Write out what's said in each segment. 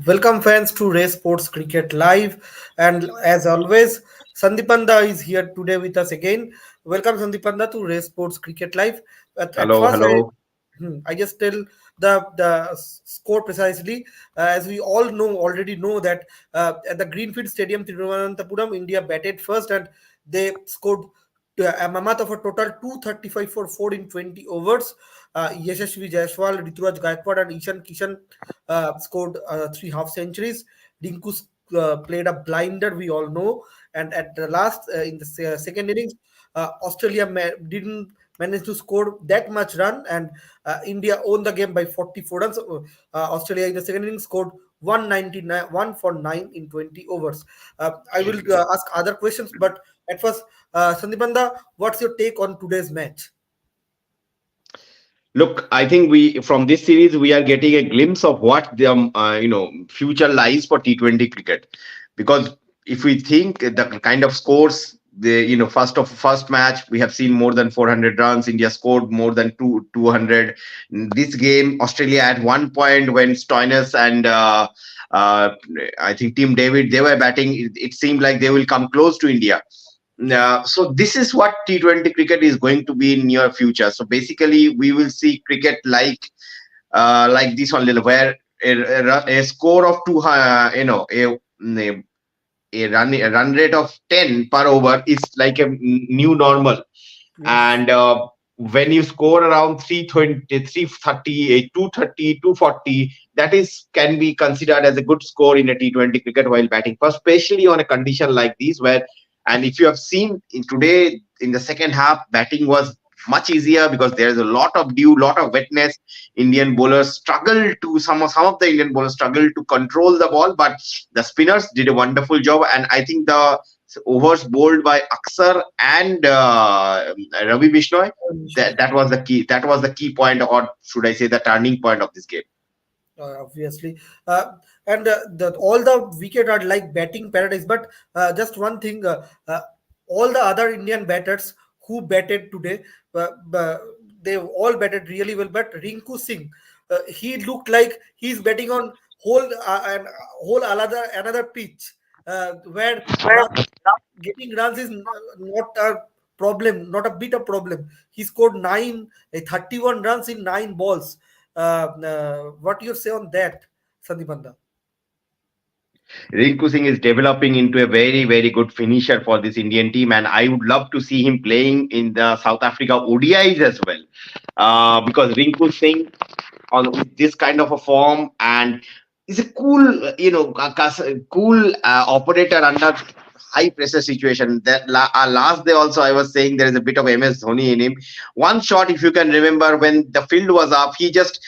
Welcome fans to Race Sports Cricket Live, and as always, Sandipanda is here today with us again. Welcome Sandipanda to Race Sports Cricket Live. At Hello, first, hello. I just tell the score precisely, as we all already know that at the Greenfield Stadium, Thiruvananthapuram, India batted first, and they scored a mammoth of a total 235 for 4 in 20 overs. Yashasvi Jaiswal, Rituraj Gaikwad, and Ishan Kishan scored three half centuries. Rinku played a blinder, we all know. And at the last, in the second innings, Australia didn't manage to score that much run, and India owned the game by 44 runs. Australia in the second innings scored 199, 1 for 9 in 20 overs. I will ask other questions, but at first, Sandipanda, what's your take on today's match? Look, I think we from this series we are getting a glimpse of what the future lies for T20 cricket, because if we think the kind of scores the first match we have seen more than 400 runs. India scored more than 200. This game, Australia at one point when Stoinis and uh, I think Team David they were batting, it seemed like they will come close to India. So this is what T20 cricket is going to be in near future. So basically, we will see cricket like this one, where a score of two, a run rate of 10 per over is like a new normal. Yes. And when you score around 320, 330, 230, 240, that is can be considered as a good score in a T20 cricket while batting first, especially on a condition like this where, and if you have seen in today in the second half, batting was much easier because there is a lot of dew, lot of wetness. Indian bowlers struggled to some of the Indian bowlers struggled to control the ball, but the spinners did a wonderful job. And I think the overs bowled by Aksar and Ravi Bishnoi, that was the key. That was the key point, or should I say, the turning point of this game. Obviously, and all the wicket are like batting paradise. But just one thing, all the other Indian batters who batted today, they all batted really well. But Rinku Singh, he looked like he's betting on whole another pitch, where getting runs is not a problem, not a bit of problem. He scored 31 runs in 9 balls. What you say on that, Sandipanda? Rinku Singh is developing into a very, very good finisher for this Indian team, and I would love to see him playing in the South Africa ODIs as well. Because Rinku Singh, on with this kind of a form, and is a cool, cool operator under high pressure situation. That last day also, I was saying there is a bit of MS Dhoni in him. One shot, if you can remember, when the field was up, he just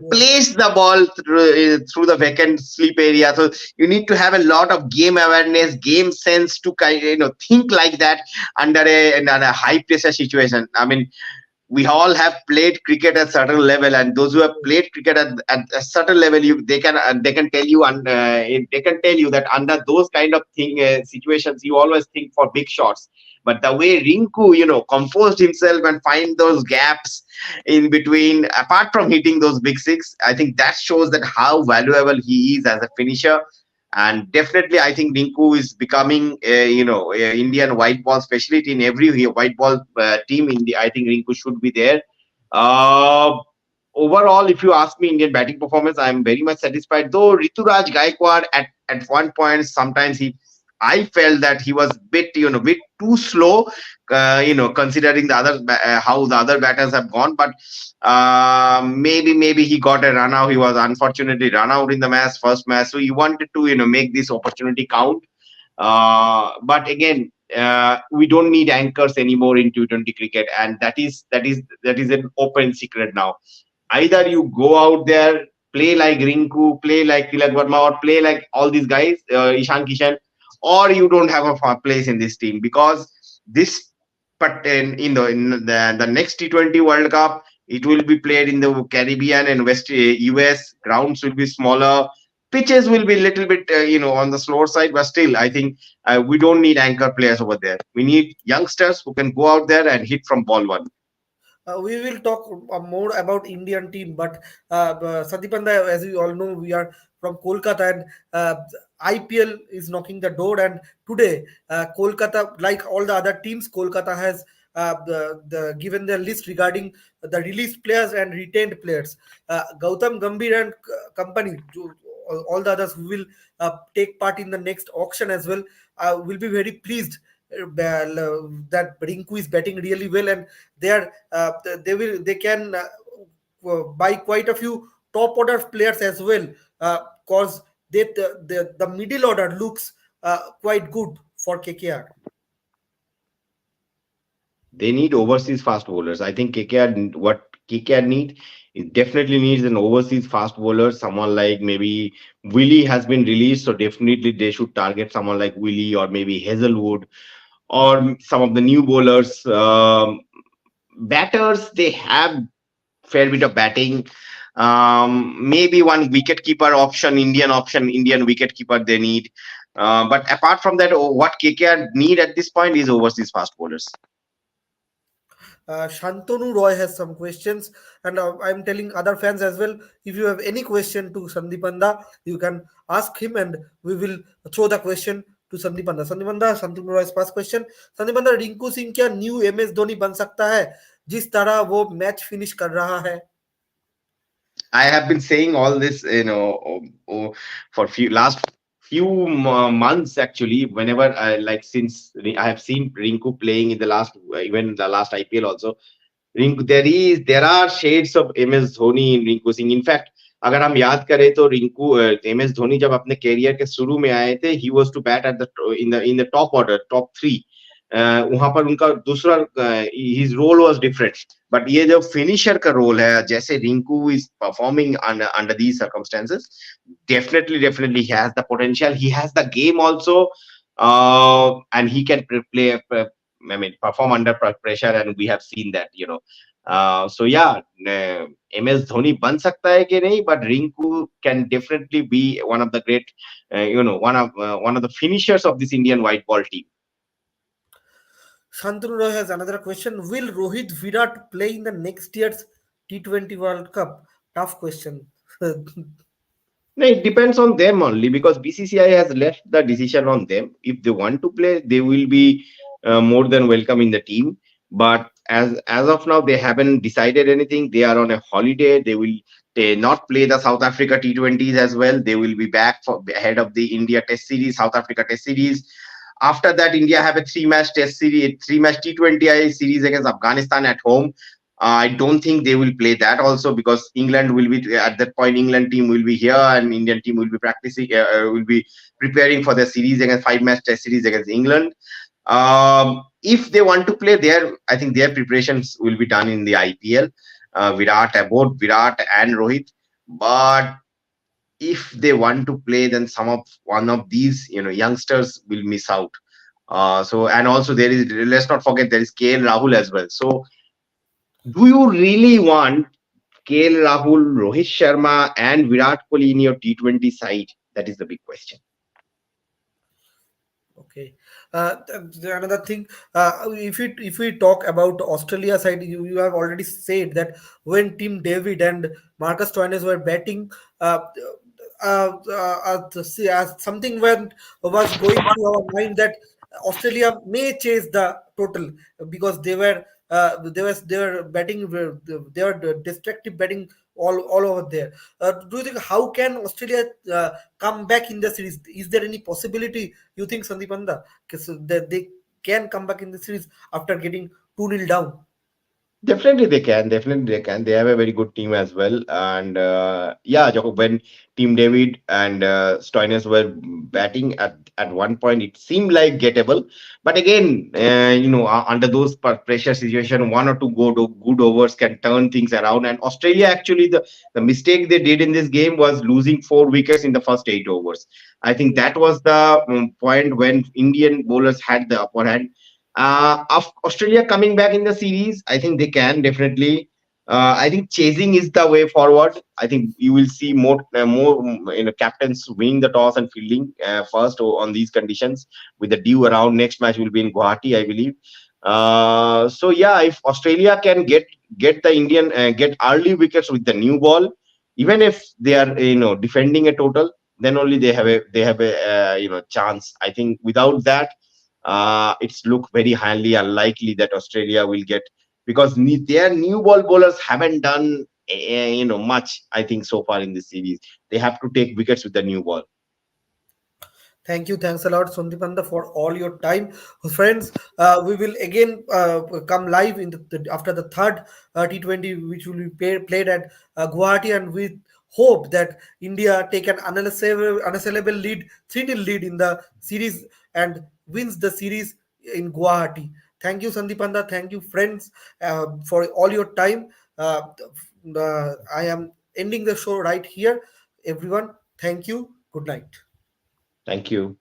placed the ball through the vacant sleep area. So you need to have a lot of game awareness, game sense to think like that under a high pressure situation. I mean, we all have played cricket at a certain level, and those who have played cricket at a certain level, they can tell you, and they can tell you that under those kind of situations, you always think for big shots. But the way Rinku, composed himself and find those gaps in between, apart from hitting those big six, I think that shows that how valuable he is as a finisher. And definitely, I think Rinku is becoming, a Indian white ball specialty in every white ball team. I think Rinku should be there. Uh, Overall, if you ask me, Indian batting performance, I am very much satisfied. Though Rituraj Gaikwad at one point, sometimes I felt that he was bit too slow. Considering the other how the other batters have gone, but maybe he got a run out. He was unfortunately run out in the first match, so he wanted to make this opportunity count. But again, we don't need anchors anymore in T20 cricket, and that is an open secret now. Either you go out there, play like Rinku, play like Tilak Verma, or play like all these guys, Ishan Kishan, or you don't have a place in this team, because this. But in the next T20 World Cup, it will be played in the Caribbean and West US. Grounds will be smaller. Pitches will be a little bit, on the slower side, but still, I think we don't need anchor players over there. We need youngsters who can go out there and hit from ball one. We will talk more about Indian team, but Satipanda, as we all know, we are from Kolkata, and IPL is knocking the door. And today, Kolkata, like all the other teams, Kolkata has the given their list regarding the released players and retained players. Gautam Gambhir and company, all the others who will take part in the next auction as well, will be very pleased that Rinku is batting really well, and they can buy quite a few top order players as well, because the middle order looks quite good for KKR. They need overseas fast bowlers. I think what KKR need, it definitely needs an overseas fast bowler. Someone like maybe Willie has been released, so definitely they should target someone like Willie or maybe Hazelwood or some of the new bowlers. Batters, they have fair bit of batting. Maybe one wicket keeper option, Indian wicket keeper they need. But apart from that, what KKR need at this point is overseas fast bowlers. Shantanu Roy has some questions, and I'm telling other fans as well. If you have any question to Sandipanda, you can ask him, and we will throw the question to Sandipanda. Sandipanda, Shantanu Roy's first question. Sandipanda, Rinku Singh क्या new MS Dhoni बन सकता है जिस तरह वो match finish कर रहा है? I have been saying all this, for few months actually. Whenever I like since I have seen Rinku playing in the last, even the last IPL also. Rinku there are shades of MS Dhoni in Rinku Singh. In fact अगर हम याद करें तो Rinku MS Dhoni जब अपने career के शुरू में आए थे, he was to bat at the in the top order, top three. वहां पर उनका दूसरा his role was different. But ये जो फिनिशर का रोल है, जैसे Rinku is performing under these circumstances, definitely he has the potential, he has the game also, and he can play, I mean, perform under pressure, and we have seen that, so yeah, MS Dhoni ban sakta hai ki nahi, but Rinku can definitely be one of the great, one of the finishers of this Indian white ball team. Shantanu Roy has another question. Will Rohit Virat play in the next year's T20 World Cup? Tough question. No, it depends on them only, because BCCI has left the decision on them. If they want to play, they will be more than welcome in the team. But as of now, they haven't decided anything. They are on a holiday. They not play the South Africa T20s as well. They will be back for ahead of the India Test Series, South Africa Test Series. After that, India have a three-match Test Series, three-match T20I series against Afghanistan at home. I don't think they will play that also, because England will be at that point. England team will be here, and Indian team will be practicing, will be preparing for the series against five-match Test series against England. If they want to play there, I think their preparations will be done in the IPL. Both Virat and Rohit. But if they want to play, then one of these youngsters will miss out. So, and also there is, let's not forget, there is KL Rahul as well. So do you really want KL Rahul, Rohit Sharma, and Virat Kohli in your T20 side? That is the big question. Okay. Another thing, if we talk about Australia side, you have already said that when Team David and Marcus Stoinis were batting, something was going through our mind that Australia may chase the total, because they were batting, they were destructive batting all over there. Do you think how can Australia come back in the series? Is there any possibility you think, Sandipanda, that they can come back in the series after getting 2-0 down? Definitely they can. Definitely they can. They have a very good team as well. And yeah, when Team David and Stoinis were batting at one point, it seemed like gettable. But again, under those pressure situation, one or two good overs can turn things around. And Australia, actually, the mistake they did in this game was losing 4 wickets in the first 8 overs. I think that was the point when Indian bowlers had the upper hand. Of Australia coming back in the series, I think they can definitely. I think chasing is the way forward. I think you will see more captains winning the toss and fielding first on these conditions, with the due around. Next match will be in Guwahati, I believe. So yeah, if Australia can get get the Indian get early wickets with the new ball, even if they are defending a total, then only they have a chance. I think without that, it's look very highly unlikely that Australia will get, because their new ball bowlers haven't done much. I think so far in this series, they have to take wickets with the new ball. Thanks a lot, Sundipanda, for all your time, friends. We will again come live in after the third T20, which will be played at Guwahati, and we hope that India take an unassailable lead, 3-0 lead in the series, and wins the series in Guwahati. Thank you, Sandipanda. Thank you, friends, for all your time. I am ending the show right here. Everyone, thank you. Good night. Thank you.